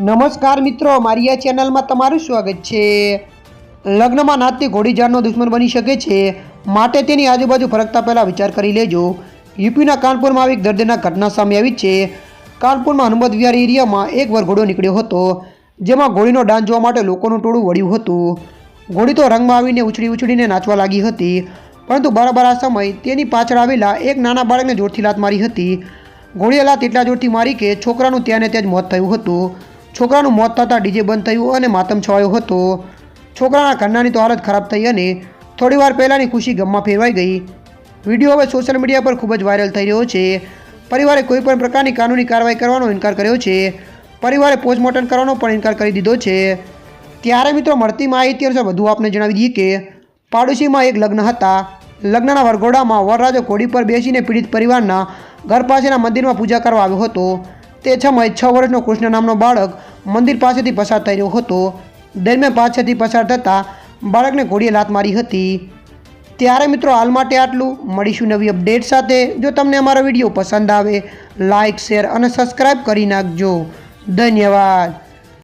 નમસ્કાર મિત્રો, મારી આ ચેનલમાં તમારું સ્વાગત છે। લગ્નમાં નાચતી ઘોડી જાનનો દુશ્મન બની શકે છે, માટે તેની આજુબાજુ ફરકતા પહેલાં વિચાર કરી લેજો। યુપીના કાનપુરમાં આવી એક દર્દનાક ઘટના સામે આવી છે। કાનપુરમાં હનુમત વિહાર એરિયામાં એક વરઘોડો નીકળ્યો હતો, જેમાં ઘોડીનો ડાન્સ જોવા માટે લોકોનું ટોળું વળ્યું હતું। ઘોડી તો રંગમાં આવીને ઉછળીને નાચવા લાગી હતી, પરંતુ બરાબર આ સમય તેની પાછળ આવેલા એક નાના બાળકને જોરથી લાત મારી હતી। ઘોડીએ લાત એટલા જોરથી મારી કે છોકરાનું ત્યાં ને ત્યાં જ મોત થયું હતું। છોકરાનું મોત થતાં ડીજે બંધ થયું અને માતમ છવાયો હતો। છોકરાના ઘરનાની તો હાલત ખરાબ થઈ અને થોડીવાર પહેલાંની ખુશી ગમમાં ફેરવાઈ ગઈ। વિડીયો હવે સોશિયલ મીડિયા પર ખૂબ જ વાયરલ થઈ રહ્યો છે। પરિવારે કોઈપણ પ્રકારની કાનૂની કાર્યવાહી કરવાનો ઇનકાર કર્યો છે। પરિવારે પોસ્ટમોર્ટમ કરવાનો પણ ઇનકાર કરી દીધો છે। ત્યારે મિત્રો, મળતી માહિતી અનુસાર વધુ આપને જણાવી દઈએ કે પાડોશીમાં એક લગ્ન હતા। લગ્નના વરઘોડામાં વરરાજો ઘોડી પર બેસીને પીડિત પરિવારના ઘર પાસેના મંદિરમાં પૂજા કરવા આવ્યો હતો। તે સમયે 6 વર્ષનો કૃષ્ણ નામનો બાળક મંદિર પાસેથી પસાર થઈ રહ્યો હતો। દરમિયાન પાછળથી પસાર થતાં બાળકને ઘોડીએ લાત મારી હતી। ત્યારે મિત્રો, હાલ માટે આટલું। મળીશું નવી અપડેટ સાથે। જો તમને અમારો વિડીયો પસંદ આવે, લાઇક, શેર અને સબસ્ક્રાઈબ કરી નાખજો। ધન્યવાદ।